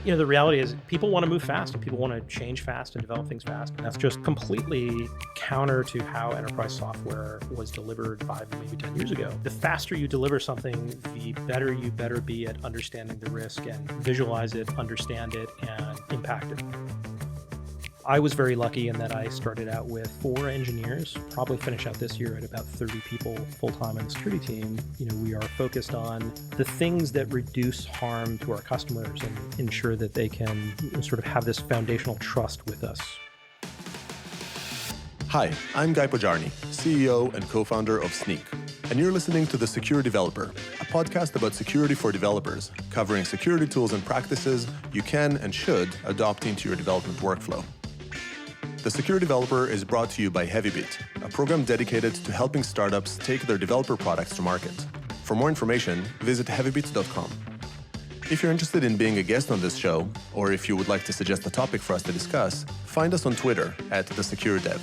The reality is people want to move fast and people want to change fast and develop things fast. And that's just completely counter to how enterprise software was delivered 5, maybe 10 years ago. The faster you deliver something, the better you better be at understanding the risk and visualize it, understand it, and impact it. I was very lucky in that I started out with 4 engineers, probably finish out this year at about 30 people full-time on the security team. We are focused on the things that reduce harm to our customers and ensure that they can sort of have this foundational trust with us. Hi, I'm Guy Pojarny, CEO and co-founder of Sneak, and you're listening to The Secure Developer, a podcast about security for developers, covering security tools and practices you can and should adopt into your development workflow. The Secure Developer is brought to you by Heavybit, a program dedicated to helping startups take their developer products to market. For more information, visit heavybit.com. If you're interested in being a guest on this show, or if you would like to suggest a topic for us to discuss, find us on Twitter at @TheSecureDev.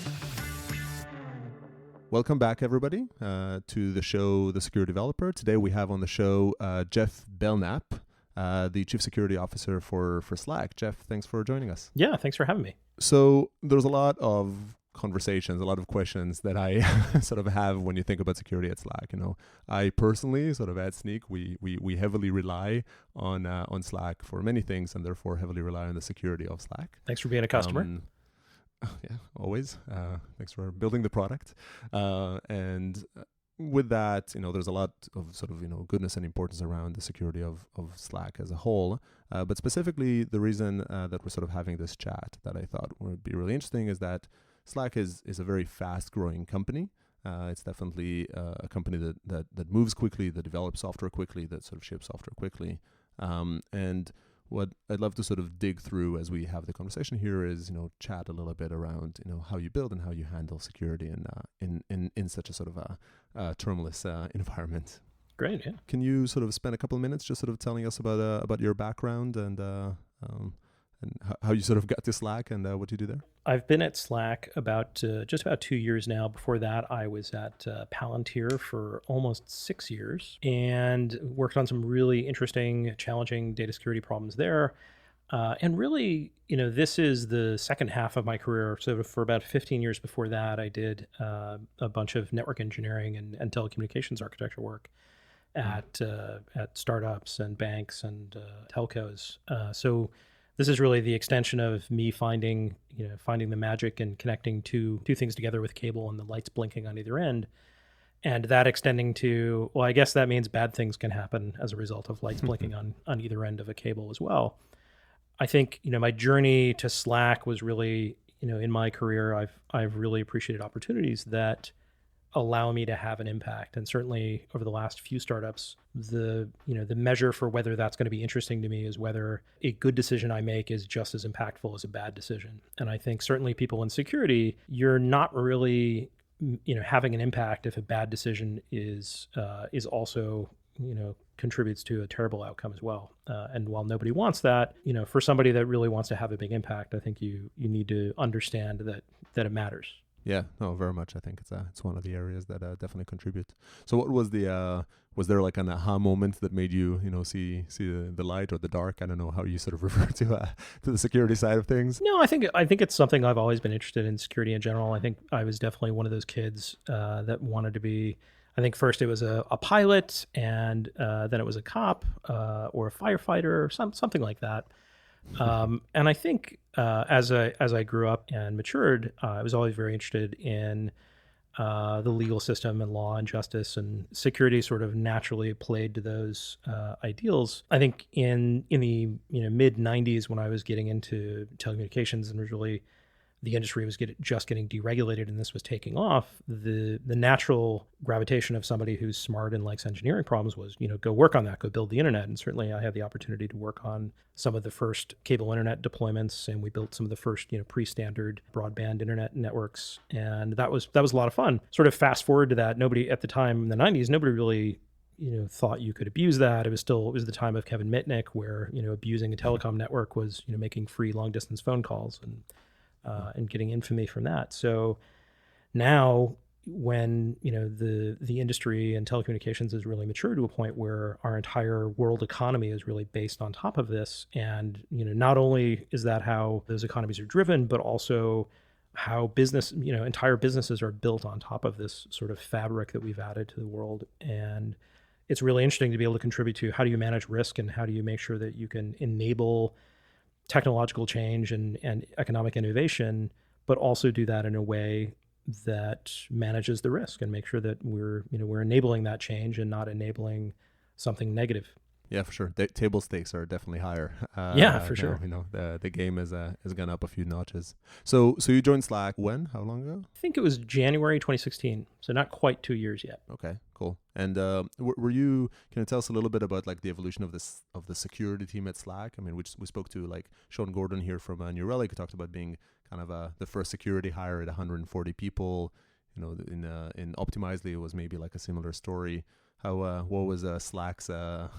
Welcome back, everybody, to the show, The Secure Developer. Today we have on the show Geoff Belknap, the Chief Security Officer for Slack. Geoff, thanks for joining us. Yeah, thanks for having me. So there's a lot of conversations, a lot of questions that I sort of have when you think about security at Slack. I personally sort of at Sneak, we heavily rely on Slack for many things, and therefore heavily rely on the security of Slack. Thanks for being a customer. Yeah, always. Thanks for building the product. And with that, there's a lot of sort of, goodness and importance around the security of Slack as a whole. But specifically, the reason that we're sort of having this chat that I thought would be really interesting is that Slack is a very fast-growing company. It's definitely a company that moves quickly, that develops software quickly, that sort of ships software quickly. And what I'd love to sort of dig through as we have the conversation here is, chat a little bit around, how you build and how you handle security in such a sort of a tumultuous environment. Great, yeah. Can you sort of spend a couple of minutes just sort of telling us about your background and how you sort of got to Slack and what you do there? I've been at Slack just about 2 years now. Before that, I was at Palantir for almost 6 years and worked on some really interesting, challenging data security problems there. And really, this is the second half of my career. So for about 15 years before that, I did a bunch of network engineering and telecommunications architecture work at startups and banks and telcos. So this is really the extension of me finding the magic and connecting two things together with cable and the lights blinking on either end. And that extending to, well, I guess that means bad things can happen as a result of lights blinking on either end of a cable as well. I think, my journey to Slack was really, in my career, I've really appreciated opportunities that allow me to have an impact. And certainly over the last few startups, the measure for whether that's going to be interesting to me is whether a good decision I make is just as impactful as a bad decision. And I think certainly people in security, you're not really, having an impact if a bad decision is also, contributes to a terrible outcome as well. And while nobody wants that, for somebody that really wants to have a big impact, I think you need to understand that it matters. Yeah, no, very much. I think it's one of the areas that definitely contribute. So what was was there like an aha moment that made you, see the light or the dark? I don't know how you sort of refer to the security side of things. No, I think it's something I've always been interested in, security in general. I think I was definitely one of those kids that wanted to be, I think first it was a pilot and then it was a cop or a firefighter or something like that. And I think as I grew up and matured, I was always very interested in the legal system and law and justice, and security sort of naturally played to those ideals. I think in the mid 90s when I was getting into telecommunications and was really the industry was just getting deregulated and this was taking off, the natural gravitation of somebody who's smart and likes engineering problems was, go work on that, go build the internet. And certainly I had the opportunity to work on some of the first cable internet deployments, and we built some of the first, pre-standard broadband internet networks. And that was a lot of fun. Sort of fast forward to that, nobody at the time in the 90s, nobody really thought you could abuse that. It was the time of Kevin Mitnick where, abusing a telecom network was, making free long distance phone calls and getting infamy from that. So now when the industry and telecommunications is really mature to a point where our entire world economy is really based on top of this, and not only is that how those economies are driven, but also how entire businesses are built on top of this sort of fabric that we've added to the world. And it's really interesting to be able to contribute to how do you manage risk and how do you make sure that you can enable technological change and economic innovation, but also do that in a way that manages the risk and make sure that we're enabling that change and not enabling something negative. Yeah, for sure. Table stakes are definitely higher. Yeah, for Now, sure. the game has gone up a few notches. So you joined Slack when? How long ago? I think it was January 2016, so not quite 2 years yet. Okay, cool. And were you? Can you tell us a little bit about like the evolution of the security team at Slack? I mean, we spoke to like Sean Gordon here from New Relic, who talked about being kind of the first security hire at 140 people. In Optimizely, it was maybe like a similar story. How what was Slack's kind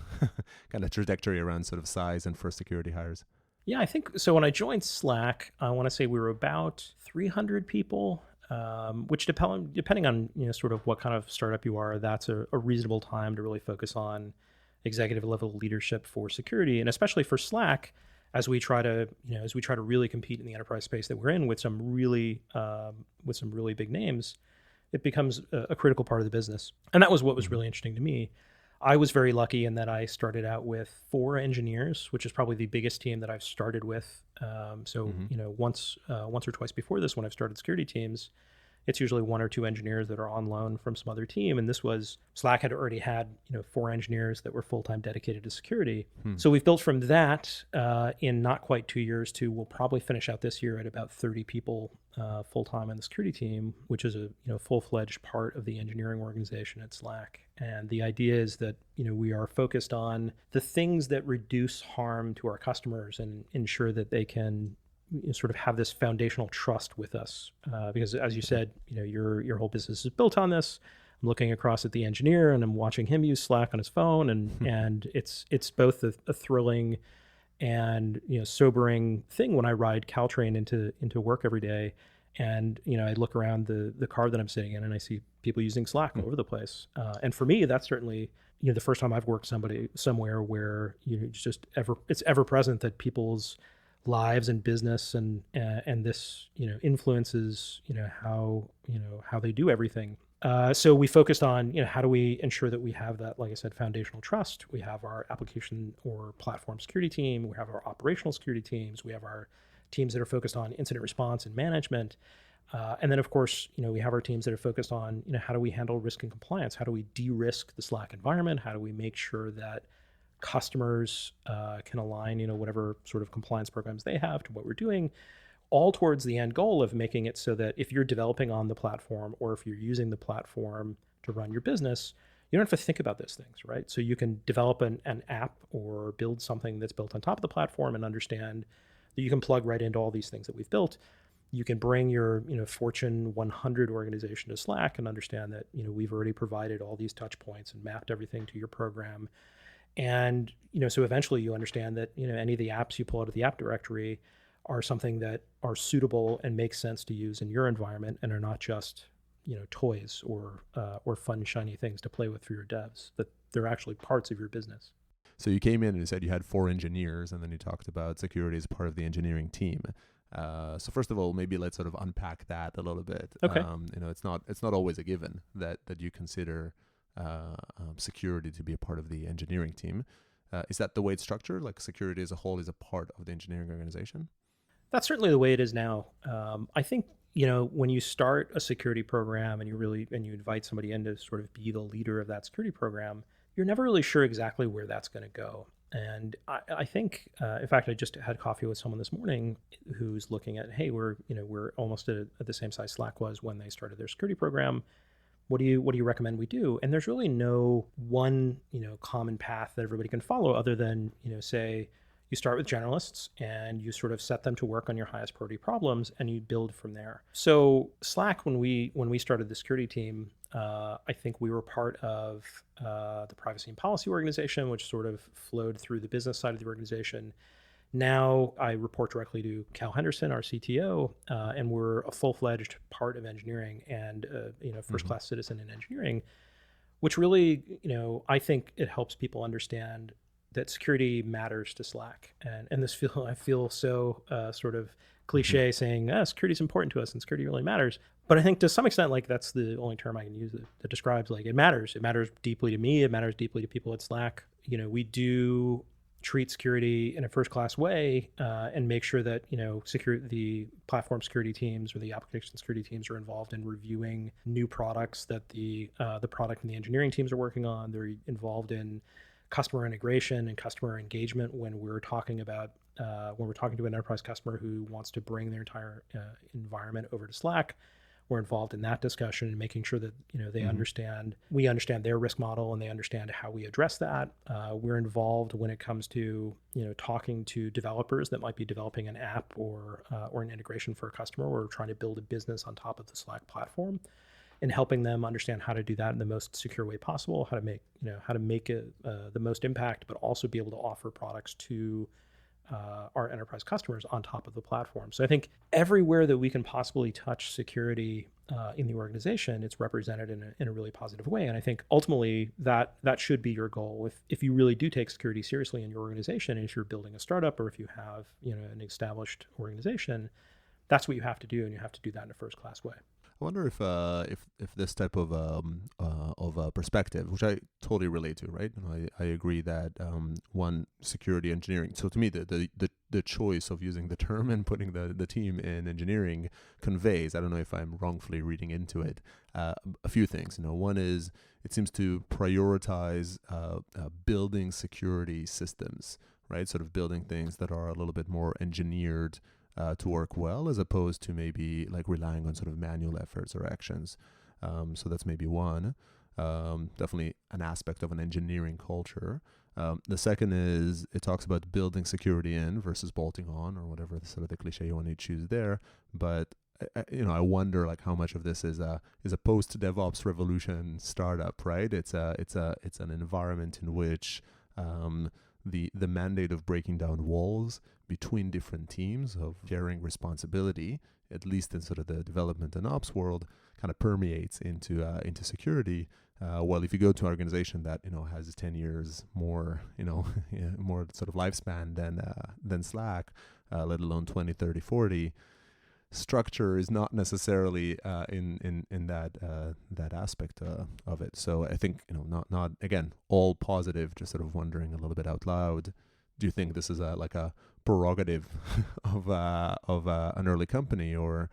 of trajectory around sort of size and first security hires? Yeah, I think so. When I joined Slack, I want to say we were about 300 people, which depending on sort of what kind of startup you are, that's a reasonable time to really focus on executive level leadership for security, and especially for Slack, as we try to really compete in the enterprise space that we're in with some really big names. It becomes a critical part of the business. And that was what was really interesting to me. I was very lucky in that I started out with 4 engineers, which is probably the biggest team that I've started with. Once or twice before this, when I've started security teams, it's usually 1 or 2 engineers that are on loan from some other team. And this was Slack had already had 4 engineers that were full-time dedicated to security. So we've built from that in not quite 2 years to we'll probably finish out this year at about 30 people full-time on the security team, which is a full-fledged part of the engineering organization at Slack. And the idea is that we are focused on the things that reduce harm to our customers and ensure that they can sort of have this foundational trust with us, because as you said, your whole business is built on this. I'm looking across at the engineer and I'm watching him use Slack on his phone, and it's both a thrilling and sobering thing when I ride Caltrain into work every day, and I look around the car that I'm sitting in and I see people using Slack all over the place. And for me, that's certainly the first time I've worked somewhere where it's ever present that people's lives and business and this influences how they do everything. So we focused on how do we ensure that we have that, like I said, foundational trust. We have our application or platform security team, we have our operational security teams, we have our teams that are focused on incident response and management, and then of course we have our teams that are focused on how do we handle risk and compliance, how do we de-risk the Slack environment, how do we make sure that customers can align whatever sort of compliance programs they have to what we're doing, all towards the end goal of making it so that if you're developing on the platform or if you're using the platform to run your business, you don't have to think about those things, right? So you can develop an app or build something that's built on top of the platform and understand that you can plug right into all these things that we've built. You can bring your Fortune 100 organization to Slack and understand that we've already provided all these touch points and mapped everything to your program. And so eventually you understand that any of the apps you pull out of the app directory are something that are suitable and make sense to use in your environment and are not just toys or fun shiny things to play with for your devs, that they're actually parts of your business. So you came in and you said you had 4 engineers, and then you talked about security as part of the engineering team. So first of all, maybe let's sort of unpack that a little bit. Okay. It's not always a given that you consider security to be a part of the engineering team. Is that the way it's structured? Like security as a whole is a part of the engineering organization? That's certainly the way it is now. I think when you start a security program and you invite somebody in to sort of be the leader of that security program, you're never really sure exactly where that's going to go. And I think, in fact, I just had coffee with someone this morning who's looking at, hey, we're almost at the same size Slack was when they started their security program. What do you recommend we do? And there's really no one common path that everybody can follow, other than say you start with generalists and you sort of set them to work on your highest priority problems and you build from there. So Slack, when we started the security team, I think we were part of the privacy and policy organization, which sort of flowed through the business side of the organization. Now I report directly to Cal Henderson, our CTO, and we're a full-fledged part of engineering and Mm-hmm. first-class citizen in engineering, which really, I think it helps people understand that security matters to Slack. And this I feel so sort of Mm-hmm. cliche saying, security is important to us and security really matters. But I think to some extent, like that's the only term I can use that describes like it matters. It matters deeply to me. It matters deeply to people at Slack. We do treat security in a first class way and make sure that the platform security teams or the application security teams are involved in reviewing new products that the product and the engineering teams are working on. They're involved in customer integration and customer engagement when we're talking to an enterprise customer who wants to bring their entire environment over to Slack. We're involved in that discussion and making sure that Mm-hmm. we understand their risk model and they understand how we address that. We're involved when it comes to talking to developers that might be developing an app or an integration for a customer, or trying to build a business on top of the Slack platform, and helping them understand how to do that in the most secure way possible, how to make it the most impact, but also be able to offer products to our enterprise customers on top of the platform. So I think everywhere that we can possibly touch security in the organization, it's represented in a really positive way. And I think ultimately that should be your goal. If you really do take security seriously in your organization, and if you're building a startup or if you have an established organization, that's what you have to do, and you have to do that in a first class way. I wonder if this type of perspective, which I totally relate to, right? And I agree that one, security engineering. So to me, the choice of using the term and putting the team in engineering conveys. I don't know if I'm wrongfully reading into it. A few things. One is it seems to prioritize building security systems, right? Sort of building things that are a little bit more engineered to work well, as opposed to maybe like relying on sort of manual efforts or actions. So that's maybe one. Definitely an aspect of an engineering culture. The second is it talks about building security in versus bolting on, or whatever the sort of the cliche you want to choose there. But I wonder like how much of this is a post DevOps revolution startup, right? It's an environment in which the mandate of breaking down walls between different teams, of sharing responsibility, at least in sort of the development and ops world, kind of permeates into security. Well, if you go to an organization that has 10 years more more sort of lifespan than Slack, let alone 20, 30, 40, structure is not necessarily in that aspect of it. So I think not again all positive. Just sort of wondering a little bit out loud. Do you think this is like a prerogative of an early company, or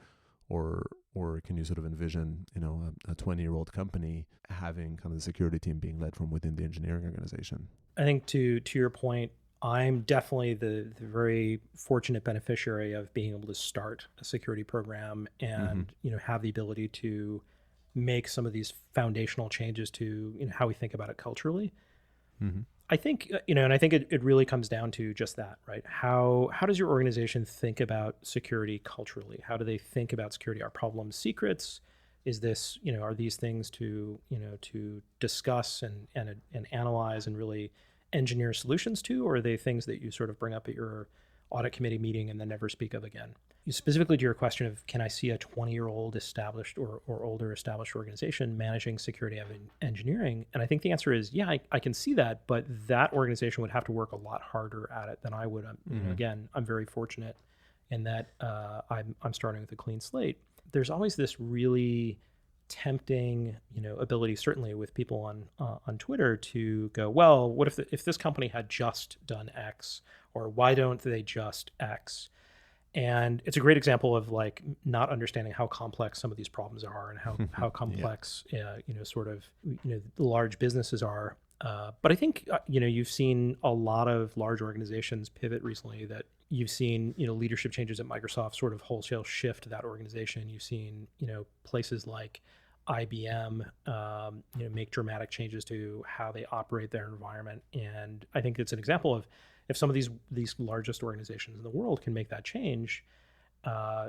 can you sort of envision a 20-year-old company having kind of the security team being led from within the engineering organization? I think to your point, I'm definitely the very fortunate beneficiary of being able to start a security program Mm-hmm. and have the ability to make some of these foundational changes to how we think about it culturally. Mm-hmm. I think and I think it really comes down to just that, right? How does your organization think about security culturally? How do they think about security? Are problems secrets? Is this are these things to discuss and analyze and really engineer solutions to, or are they things that you sort of bring up at your audit committee meeting and then never speak of again? Specifically to your question of can I see a 20-year-old established or older established organization managing security engineering? And I think the answer is yeah, I can see that, but that organization would have to work a lot harder at it than I would. Mm-hmm. Again, I'm very fortunate in that I'm starting with a clean slate. There's always this really tempting ability, certainly with people on Twitter, to go, well, what if this company had just done X, or why don't they just X? And it's a great example of like not understanding how complex some of these problems are, and how Yeah. complex sort of large businesses are. But I think you've seen a lot of large organizations pivot recently. That you've seen leadership changes at Microsoft sort of wholesale shift that organization. You've seen places like IBM make dramatic changes to how they operate their environment. And I think it's an example of if some of these largest organizations in the world can make that change,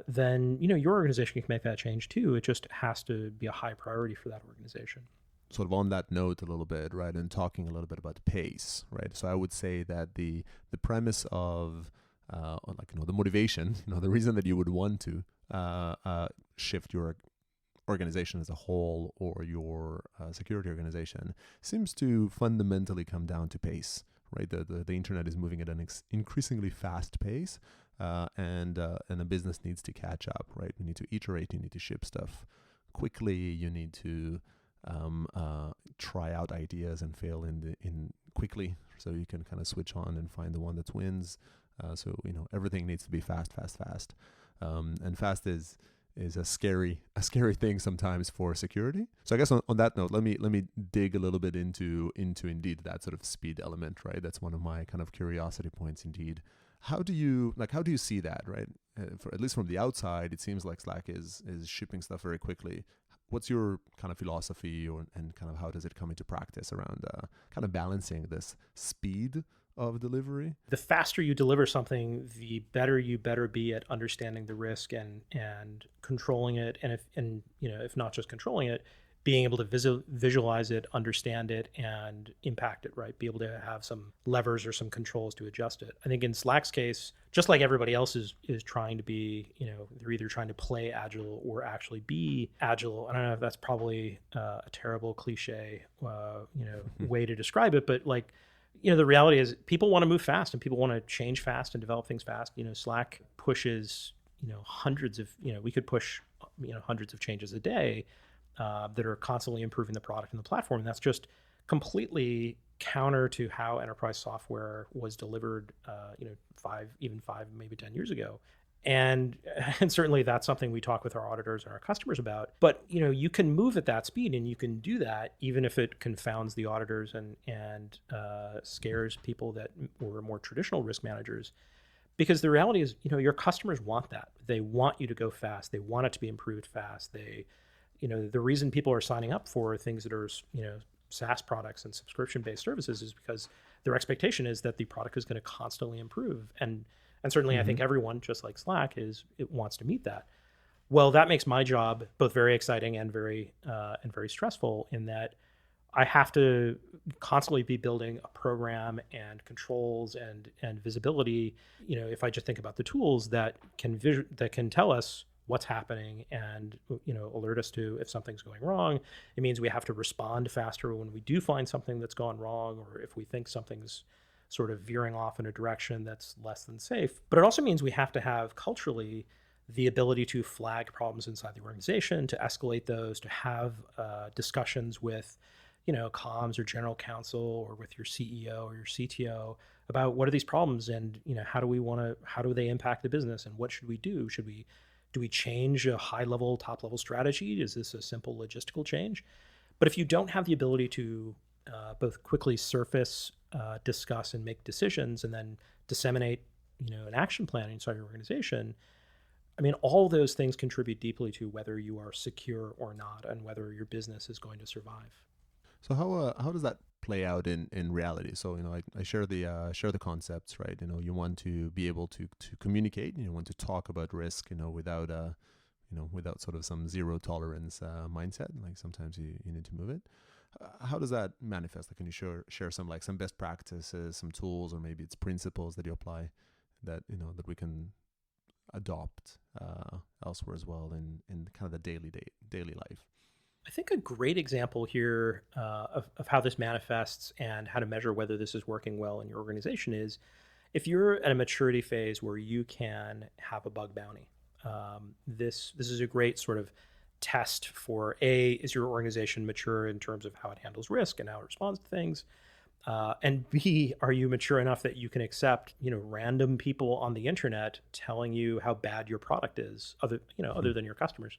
then your organization can make that change too. It just has to be a high priority for that organization. Sort of on that note a little bit, right, and talking a little bit about pace, right? So I would say that the premise of or like, the motivation, the reason that you would want to shift your organization as a whole or your security organization seems to fundamentally come down to pace, right? The internet is moving at an increasingly fast pace, and a business needs to catch up, right? You need to iterate, you need to ship stuff quickly, you need to try out ideas and fail in quickly, so you can kind of switch on and find the one that wins. So everything needs to be fast, and fast is a scary thing sometimes for security. So I guess on that note, let me dig a little bit into indeed that sort of speed element, right? That's one of my kind of curiosity points indeed. How do you see that, right? For at least from the outside, it seems like Slack is shipping stuff very quickly. What's your kind of philosophy, and kind of how does it come into practice around kind of balancing this speed of delivery? The faster you deliver something, the better you better be at understanding the risk and controlling it. And if not just controlling it, being able to visualize it, understand it, and impact it, right? Be able to have some levers or some controls to adjust it. I think in Slack's case, just like everybody else is trying to be, they're either trying to play agile or actually be agile. I don't know if that's probably a terrible cliche, way to describe it, but like, the reality is people want to move fast and people want to change fast and develop things fast. Slack pushes, hundreds of, we could push, hundreds of changes a day that are constantly improving the product and the platform. And that's just completely counter to how enterprise software was delivered, 5, maybe 10 years ago. And certainly that's something we talk with our auditors and our customers about. But you can move at that speed, and you can do that even if it confounds the auditors and scares people that were more traditional risk managers. Because the reality is, your customers want that. They want you to go fast. They want it to be improved fast. The reason people are signing up for things that are SaaS products and subscription-based services is because their expectation is that the product is going to constantly improve. And certainly I think everyone, just like Slack, it wants to meet that. Well, that makes my job both very exciting and very stressful, in that I have to constantly be building a program and controls and visibility. If I just think about the tools that can tell us what's happening and alert us to if something's going wrong. It means we have to respond faster when we do find something that's gone wrong, or if we think something's sort of veering off in a direction that's less than safe. But it also means we have to have culturally the ability to flag problems inside the organization, to escalate those, to have discussions with comms or general counsel, or with your CEO or your CTO about what are these problems, and how do they impact the business, and what should we do? Do we change a high-level, top-level strategy? Is this a simple logistical change? But if you don't have the ability to both quickly surface, discuss, and make decisions, and then disseminate, an action plan inside your organization, I mean, all those things contribute deeply to whether you are secure or not, and whether your business is going to survive. So how does that play out in reality? So I share the concepts, right? You want to be able to communicate. You want to talk about risk, without without sort of some zero tolerance mindset. Like sometimes you need to move it. How does that manifest? Like, can you share some best practices, some tools, or maybe it's principles that you apply that that we can adopt elsewhere as well in kind of the daily life? I think a great example here of how this manifests and how to measure whether this is working well in your organization is if you're at a maturity phase where you can have a bug bounty. This is a great sort of test for is your organization mature in terms of how it handles risk and how it responds to things? And B, are you mature enough that you can accept, random people on the internet telling you how bad your product is, other than your customers?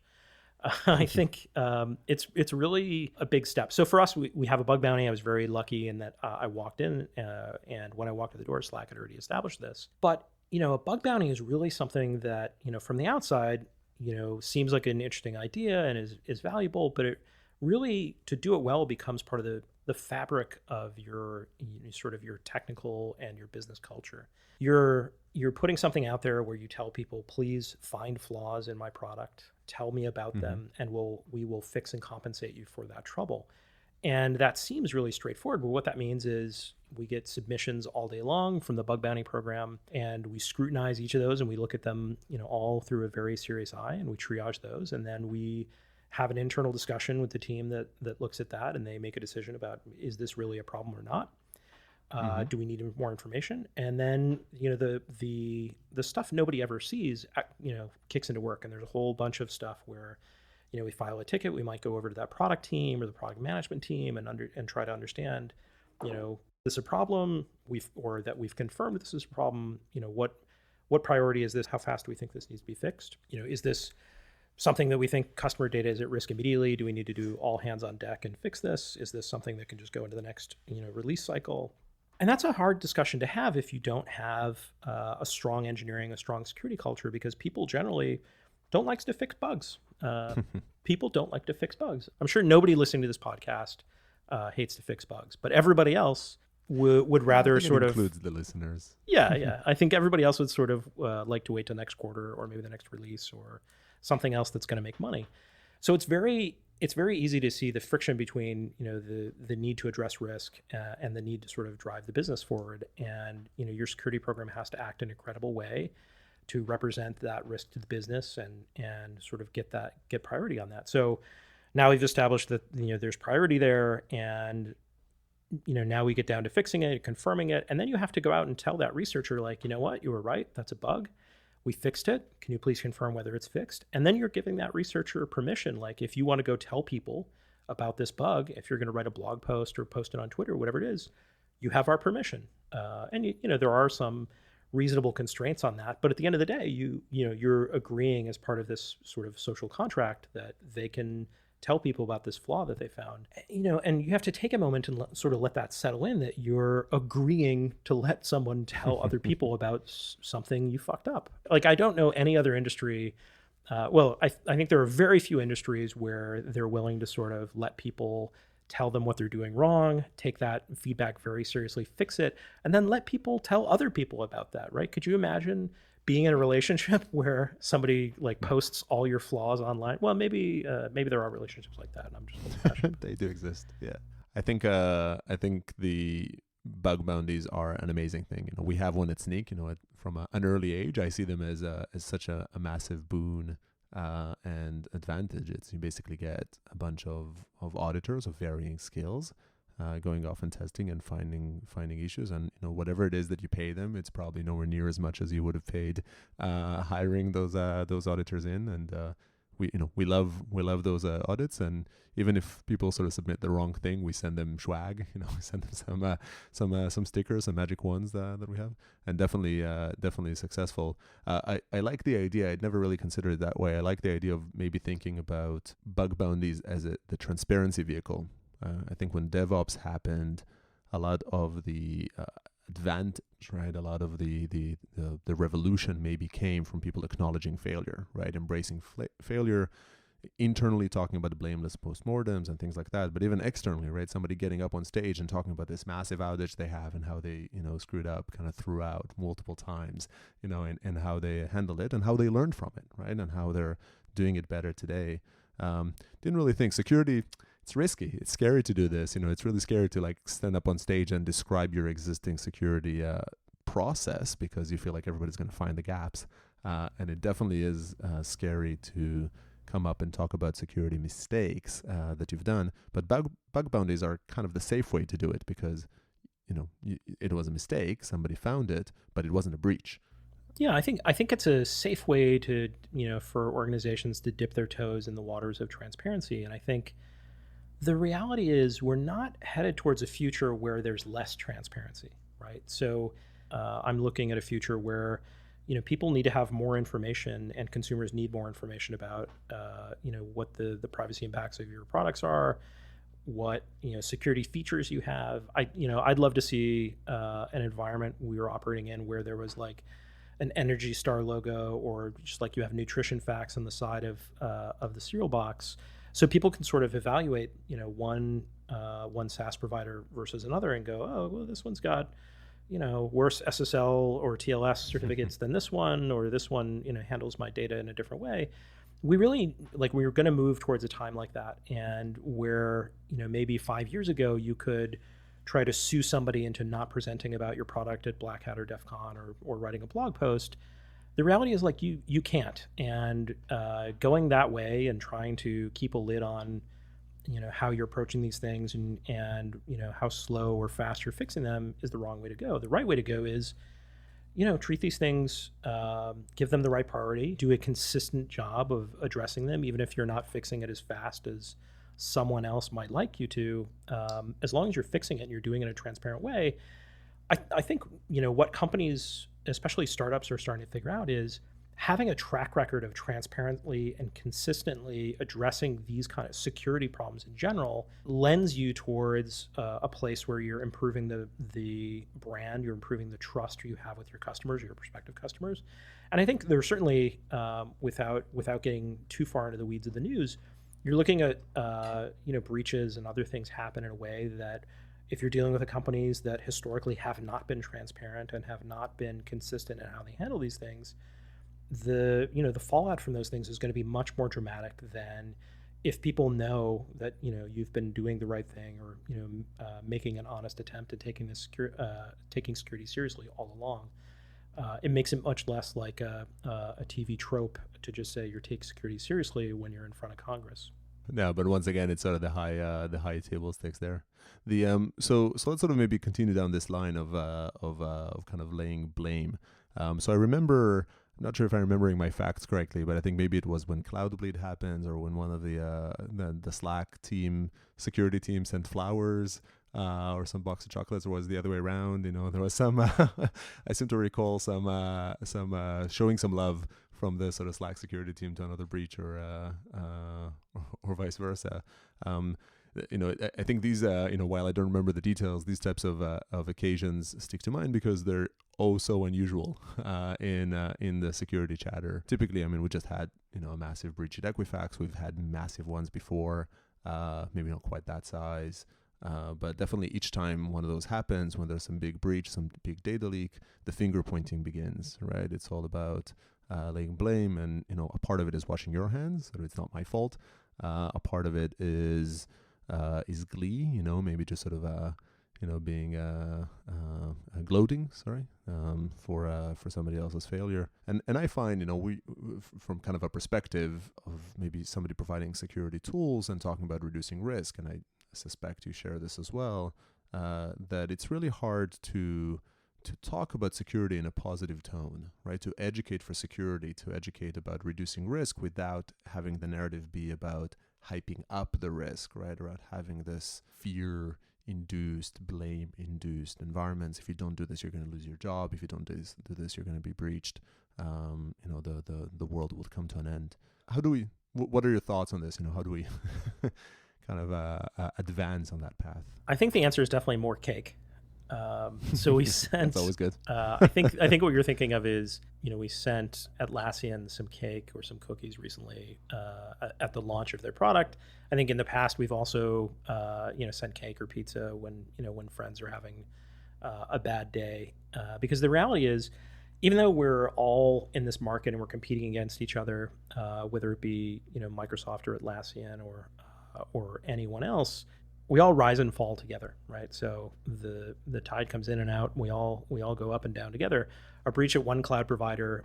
I think it's really a big step. So for us, we have a bug bounty. I was very lucky in that I walked in, and when I walked to the door, Slack had already established this. But a bug bounty is really something that from the outside, seems like an interesting idea and is valuable, but it really, to do it well, becomes part of the fabric of your sort of your technical and your business culture. You're putting something out there where you tell people, please find flaws in my product, tell me about them, and we will fix and compensate you for that trouble. And that seems really straightforward, but what that means is We get submissions all day long from the bug bounty program, and we scrutinize each of those, and we look at them, all through a very serious eye, and we triage those, and then we have an internal discussion with the team that looks at that, and they make a decision about, is this really a problem or not? Do we need more information? And then, the stuff nobody ever sees, kicks into work. And there's a whole bunch of stuff where, we file a ticket, we might go over to that product team or the product management team and try to understand, this is a problem, that we've confirmed this is a problem, what priority is this? How fast do we think this needs to be fixed? Is this something that we think customer data is at risk immediately? Do we need to do all hands on deck and fix this? Is this something that can just go into the next, release cycle? And that's a hard discussion to have if you don't have a strong engineering, a strong security culture, because people generally don't like to fix bugs. People don't like to fix bugs. I'm sure nobody listening to this podcast hates to fix bugs, but everybody else would rather sort of includes the listeners. Yeah. I think everybody else would sort of like to wait till next quarter or maybe the next release or something else that's going to make money. So it's very easy to see the friction between, the need to address risk and the need to sort of drive the business forward. And, your security program has to act in a credible way to represent that risk to the business and sort of get priority on that. So now we've established that, there's priority there, and, now we get down to fixing it, confirming it. And then you have to go out and tell that researcher, like, you know what, you were right. That's a bug. We fixed it. Can you please confirm whether it's fixed? And then you're giving that researcher permission. Like, if you want to go tell people about this bug, if you're going to write a blog post or post it on Twitter, whatever it is, you have our permission. And there are some reasonable constraints on that. But at the end of the day, you're agreeing as part of this sort of social contract that they can tell people about this flaw that they found. And you have to take a moment and sort of let that settle in, that you're agreeing to let someone tell other people about something you fucked up. Like, I don't know any other industry. I think there are very few industries where they're willing to sort of let people tell them what they're doing wrong, take that feedback very seriously, fix it, and then let people tell other people about that, right? Could you imagine being in a relationship where somebody like posts all your flaws online? Well, maybe there are relationships like that, and I'm just old-fashioned. They do exist. Yeah. I think the bug bounties are an amazing thing. We have one at Sneak, from an early age. I see them as such a massive boon and advantage. It's, you basically get a bunch of auditors of varying skills going off and testing and finding issues, and whatever it is that you pay them, it's probably nowhere near as much as you would have paid hiring those auditors in. And we love those audits, and even if people sort of submit the wrong thing, we send them swag. We send them some stickers, some magic ones that we have, and definitely successful. I like the idea. I'd never really considered it that way. I like the idea of maybe thinking about bug bounties as the transparency vehicle. I think when DevOps happened, a lot of the advantage, right? A lot of the revolution maybe came from people acknowledging failure, right? Embracing failure, internally talking about the blameless postmortems and things like that, but even externally, right? Somebody getting up on stage and talking about this massive outage they have and how they, screwed up kind of throughout multiple times, and how they handled it and how they learned from it, right? And how they're doing it better today. Didn't really think security. It's risky. It's scary to do this. It's really scary to like stand up on stage and describe your existing security process, because you feel like everybody's going to find the gaps. And it definitely is scary to come up and talk about security mistakes that you've done. But bug bounties are kind of the safe way to do it, because it was a mistake. Somebody found it, but it wasn't a breach. Yeah, I think it's a safe way to, for organizations to dip their toes in the waters of transparency. And I think the reality is we're not headed towards a future where there's less transparency, right? So I'm looking at a future where, people need to have more information, and consumers need more information about, what the privacy impacts of your products are, what, security features you have. I'd love to see an environment we were operating in where there was like an Energy Star logo, or just like you have nutrition facts on the side of the cereal box, so people can sort of evaluate, one SaaS provider versus another and go, oh, well, this one's got, worse SSL or TLS certificates than this one, or this one, handles my data in a different way. We really, we're going to move towards a time like that, and where, maybe 5 years ago you could try to sue somebody into not presenting about your product at Black Hat or DEF CON, or writing a blog post. The reality is, like, you can't. And going that way and trying to keep a lid on, how you're approaching these things, and how slow or fast you're fixing them is the wrong way to go. The right way to go is, treat these things, give them the right priority, do a consistent job of addressing them, even if you're not fixing it as fast as someone else might like you to. As long as you're fixing it and you're doing it in a transparent way, I think, what companies, especially startups, are starting to figure out is having a track record of transparently and consistently addressing these kind of security problems in general lends you towards a place where you're improving the brand, you're improving the trust you have with your customers, your prospective customers. And I think there's certainly, without getting too far into the weeds of the news, you're looking at breaches and other things happen in a way that, if you're dealing with companies that historically have not been transparent and have not been consistent in how they handle these things, the fallout from those things is going to be much more dramatic than if people know that you've been doing the right thing, or making an honest attempt at taking security seriously all along. It makes it much less like a TV trope to just say you're taking security seriously when you're in front of Congress. No, but once again, it's sort of the high table stakes there. The so let's sort of maybe continue down this line of kind of laying blame. So I remember, I'm not sure if I'm remembering my facts correctly, but I think maybe it was when Cloudbleed happens, or when one of the Slack team, security team, sent flowers, or some box of chocolates, or was the other way around. There was some I seem to recall some showing some love from the sort of Slack security team to another breach, or vice versa. I think these, while I don't remember the details, these types of occasions stick to mind because they're oh so unusual in the security chatter. Typically, I mean, we just had a massive breach at Equifax. We've had massive ones before, maybe not quite that size. But definitely each time one of those happens, when there's some big breach, some big data leak, the finger pointing begins, right? It's all about laying blame, and a part of it is washing your hands, so it's not my fault. A part of it is glee, maybe just sort of being gloating, for somebody else's failure. And I find, we from kind of a perspective of maybe somebody providing security tools and talking about reducing risk, and I suspect you share this as well, that it's really hard to talk about security in a positive tone, right? To educate for security, to educate about reducing risk without having the narrative be about hyping up the risk, right? About having this fear-induced, blame-induced environments. If you don't do this, you're going to lose your job. If you don't do this, you're going to be breached. The world will come to an end. How do we? What are your thoughts on this? How do we kind of advance on that path? I think the answer is definitely more cake. So we sent. That's always good. I think what you're thinking of is, we sent Atlassian some cake or some cookies recently at the launch of their product. I think in the past we've also sent cake or pizza when friends are having a bad day, because the reality is, even though we're all in this market and we're competing against each other, whether it be Microsoft or Atlassian or anyone else, we all rise and fall together, right? So the tide comes in and out. We all go up and down together. A breach at one cloud provider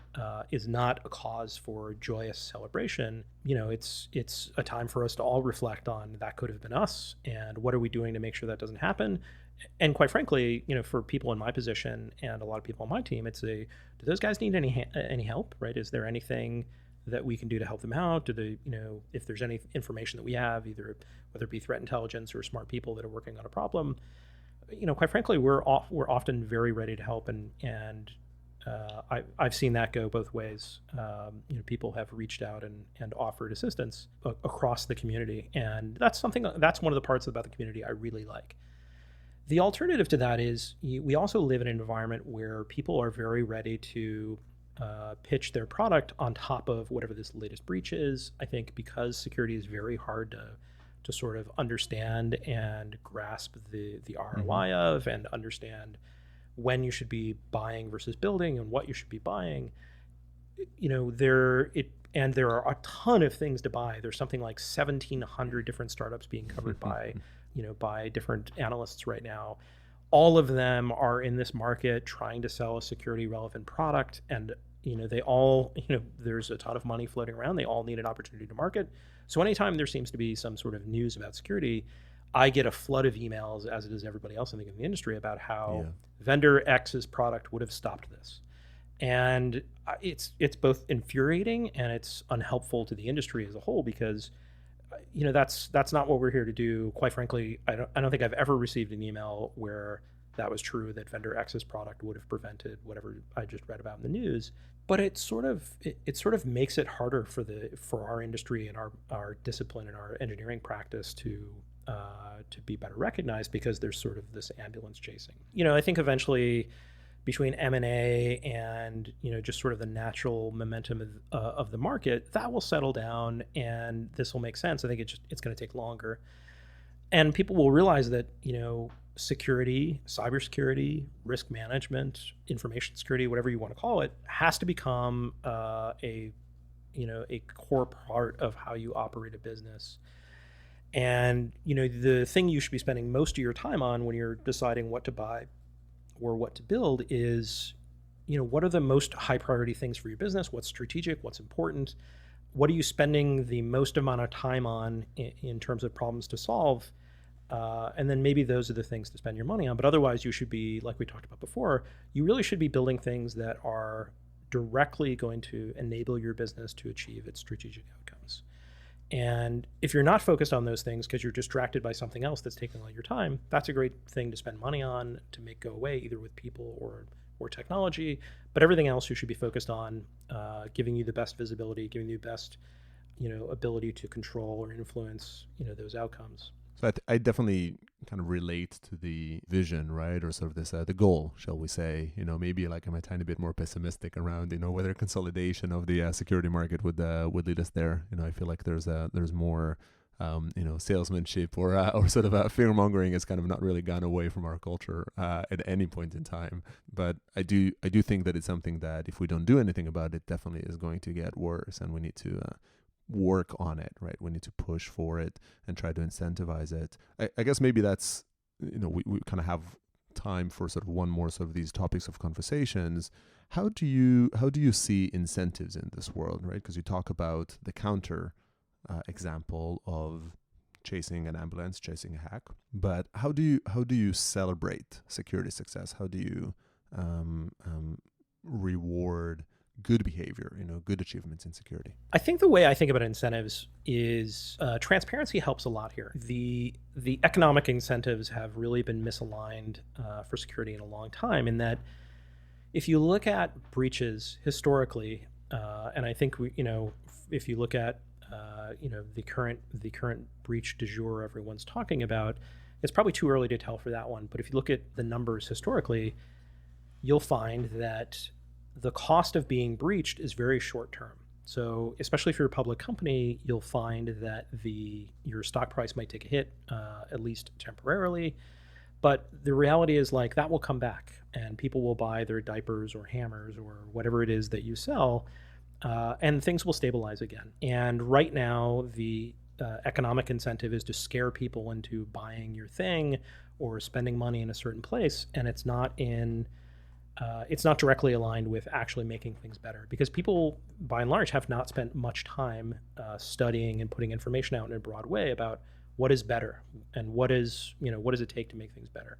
is not a cause for joyous celebration. It's a time for us to all reflect on that could have been us, and what are we doing to make sure that doesn't happen. And quite frankly, for people in my position and a lot of people on my team, do those guys need any help, right? Is there anything that we can do to help them out? Do they, if there's any information that we have, either whether it be threat intelligence or smart people that are working on a problem, quite frankly, we're often very ready to help, and I've seen that go both ways. People have reached out and offered assistance across the community, and that's one of the parts about the community I really like. The alternative to that is we also live in an environment where people are very ready to pitch their product on top of whatever this latest breach is. I think because security is very hard to sort of understand and grasp the ROI of, and understand when you should be buying versus building and what you should be buying. There are a ton of things to buy. There's something like 1,700 different startups being covered by by different analysts right now. All of them are in this market trying to sell a security relevant product, and they all, there's a ton of money floating around. They all need an opportunity to market. So anytime there seems to be some sort of news about security, I get a flood of emails, as it is everybody else, I think, in the industry, about how vendor X's product would have stopped this. And it's both infuriating and it's unhelpful to the industry as a whole, because that's not what we're here to do. Quite frankly, I don't think I've ever received an email where that was true, that vendor X's product would have prevented whatever I just read about in the news. But it sort of makes it harder for our industry and our discipline and our engineering practice to be better recognized, because there's sort of this ambulance chasing. I think eventually, between M&A and just sort of the natural momentum of the market, that will settle down and this will make sense. I think it's going to take longer, and people will realize that security, cybersecurity, risk management, information security, whatever you want to call it, has to become a core part of how you operate a business. And the thing you should be spending most of your time on when you're deciding what to buy or what to build is, what are the most high priority things for your business? What's strategic? What's important? What are you spending the most amount of time on in terms of problems to solve? And then maybe those are the things to spend your money on. But otherwise, you should be, like we talked about before, you really should be building things that are directly going to enable your business to achieve its strategic outcomes. And if you're not focused on those things because you're distracted by something else that's taking all your time, that's a great thing to spend money on, to make go away, either with people or technology. But everything else you should be focused on, giving you the best visibility, giving you the best ability to control or influence those outcomes. So I definitely kind of relate to the vision, right? Or sort of this, the goal, shall we say, maybe like I'm a tiny bit more pessimistic around, whether consolidation of the security market would lead us there. I feel like there's more, salesmanship or sort of fear mongering has kind of not really gone away from our culture at any point in time. But I do think that it's something that if we don't do anything about it, definitely is going to get worse, and we need to work on it, right? We need to push for it and try to incentivize it. I guess maybe that's, we kind of have time for sort of one more sort of these topics of conversations. How do you see incentives in this world, right? Because you talk about the counter example of chasing an ambulance, chasing a hack, but how do you celebrate security success? How do you reward good behavior, good achievements in security? I think the way I think about incentives is transparency helps a lot here. The economic incentives have really been misaligned for security in a long time, in that if you look at breaches historically, and I think if you look at the current breach du jour everyone's talking about, it's probably too early to tell for that one. But if you look at the numbers historically, you'll find that the cost of being breached is very short term. So especially if you're a public company, you'll find that your stock price might take a hit, at least temporarily. But the reality is, like, that will come back and people will buy their diapers or hammers or whatever it is that you sell, and things will stabilize again. And right now, the economic incentive is to scare people into buying your thing or spending money in a certain place, and it's not directly aligned with actually making things better, because people, by and large, have not spent much time studying and putting information out in a broad way about what is better and what does it take to make things better.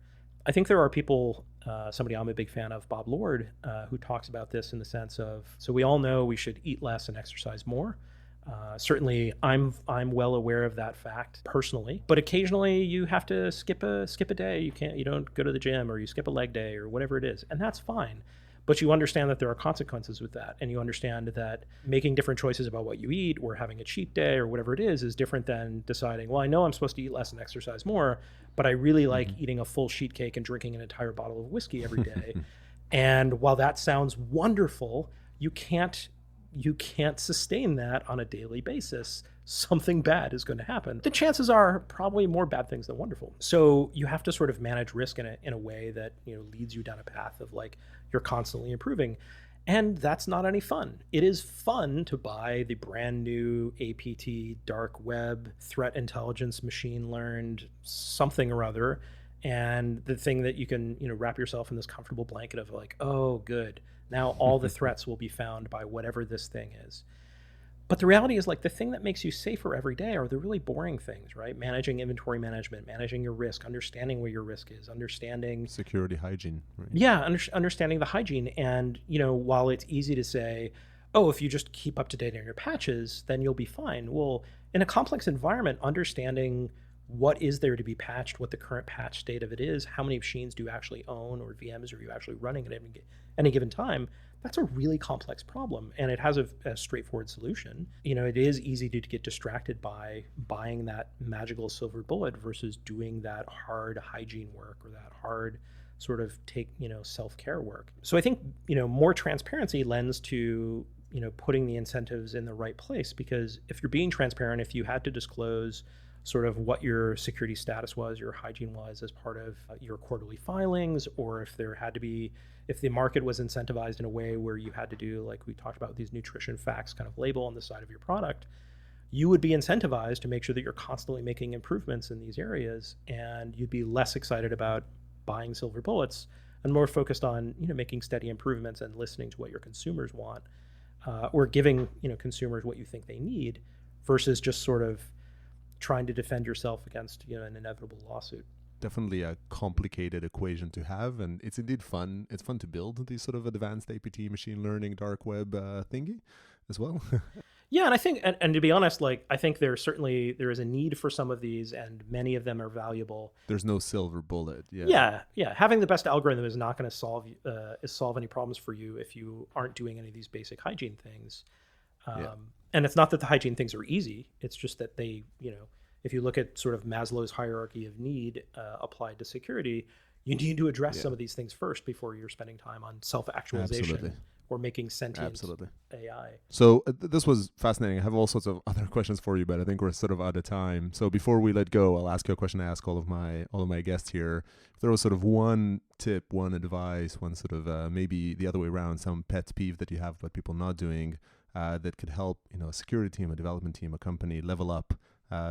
I think there are people, somebody I'm a big fan of, Bob Lord, who talks about this in the sense of, so we all know we should eat less and exercise more. Certainly, I'm well aware of that fact personally, but occasionally you have to skip a day. You don't go to the gym, or you skip a leg day, or whatever it is, and that's fine. But you understand that there are consequences with that, and you understand that making different choices about what you eat, or having a cheat day, or whatever it is different than deciding, well, I know I'm supposed to eat less and exercise more, but I really like eating a full sheet cake and drinking an entire bottle of whiskey every day. And while that sounds wonderful, you can't sustain that on a daily basis. Something bad is going to happen. The chances are probably more bad things than wonderful. So you have to sort of manage risk in a way that leads you down a path of, like, you're constantly improving. And that's not any fun. It is fun to buy the brand new APT dark web threat intelligence machine learned something or other, and the thing that you can, wrap yourself in this comfortable blanket of like, oh, good. Now all the threats will be found by whatever this thing is. But the reality is, like, the thing that makes you safer every day are the really boring things, right? Managing inventory management, managing your risk, understanding where your risk is, understanding security hygiene, right? Yeah, understanding the hygiene. And, while it's easy to say, oh, if you just keep up to date on your patches, then you'll be fine. Well, in a complex environment, understanding what is there to be patched, what the current patch state of it is, how many machines do you actually own, or VMs are you actually running at any given time, that's a really complex problem, and it has a straightforward solution. It is easy to get distracted by buying that magical silver bullet versus doing that hard hygiene work or that hard sort of self-care work. So I think, more transparency lends to, putting the incentives in the right place, because if you're being transparent, if you had to disclose sort of what your security status was, your hygiene was as part of your quarterly filings, or if the market was incentivized in a way where you had to do, like we talked about, these nutrition facts kind of label on the side of your product, you would be incentivized to make sure that you're constantly making improvements in these areas, and you'd be less excited about buying silver bullets and more focused on, making steady improvements and listening to what your consumers want, or giving, consumers what you think they need, versus just sort of trying to defend yourself against, an inevitable lawsuit. Definitely a complicated equation to have, and it's indeed fun. It's fun to build these sort of advanced APT machine learning dark web thingy as well. Yeah, and I think, and to be honest, like, I think there is a need for some of these, and many of them are valuable. There's no silver bullet. Yeah. Having the best algorithm is not going to solve any problems for you if you aren't doing any of these basic hygiene things. And it's not that the hygiene things are easy. It's just that they, if you look at sort of Maslow's hierarchy of need applied to security, you need to address some of these things first before you're spending time on self-actualization or making sentient AI. So this was fascinating. I have all sorts of other questions for you, but I think we're sort of out of time. So before we let go, I'll ask you a question I ask all of my guests here. If there was sort of one tip, one advice, one sort of maybe the other way around, some pet peeve that you have about people not doing that could help, a security team, a development team, a company level up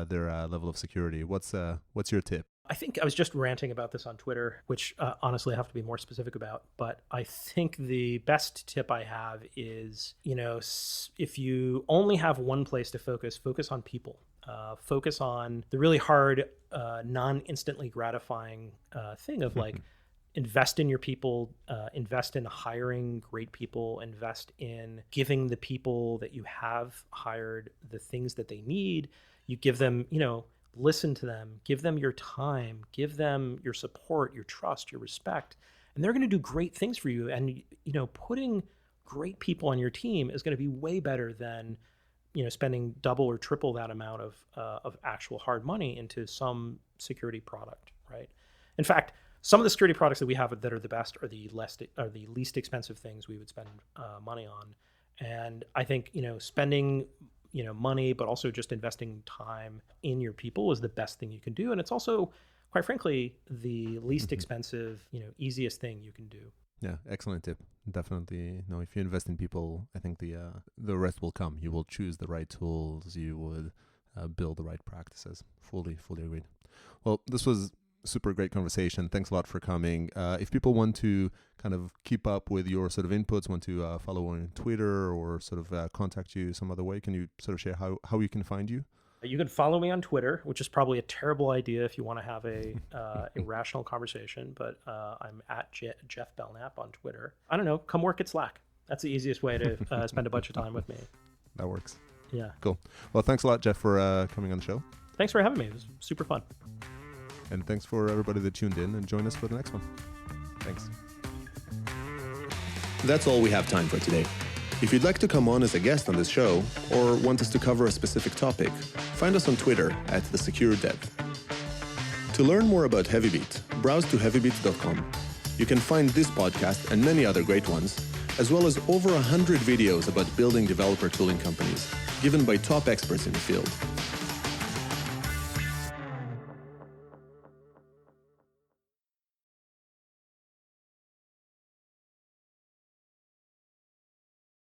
their level of security. What's your tip? I think I was just ranting about this on Twitter, which honestly I have to be more specific about. But I think the best tip I have is, if you only have one place to focus on people. Focus on the really hard, non-instantly gratifying thing of like, invest in your people, invest in hiring great people, invest in giving the people that you have hired the things that they need. You give them, listen to them, give them your time, give them your support, your trust, your respect, and they're going to do great things for you. And, putting great people on your team is going to be way better than, spending double or triple that amount of actual hard money into some security product, right? In fact, some of the security products that we have that are the best are the least expensive things we would spend money on. And I think, spending money, but also just investing time in your people is the best thing you can do. And it's also, quite frankly, the least expensive, easiest thing you can do. Yeah, excellent tip. Definitely, if you invest in people, I think the rest will come. You will choose the right tools. You would build the right practices. Fully agreed. Well, this was super great conversation. Thanks a lot for coming. If people want to kind of keep up with your sort of inputs, want to follow on Twitter or sort of contact you some other way, can you sort of share how you can find you? You can follow me on Twitter, which is probably a terrible idea if you want to have a irrational conversation, but I'm at Geoff Belknap on Twitter. I don't know, come work at Slack. That's the easiest way to spend a bunch of time with me. That works. Yeah. Cool. Well, thanks a lot, Geoff, for coming on the show. Thanks for having me. It was super fun. And thanks for everybody that tuned in, and join us for the next one. Thanks. That's all we have time for today. If you'd like to come on as a guest on this show, or want us to cover a specific topic, find us on Twitter @TheSecureDev. To learn more about Heavybeat, browse to heavybeat.com. You can find this podcast and many other great ones, as well as over 100 videos about building developer tooling companies, given by top experts in the field.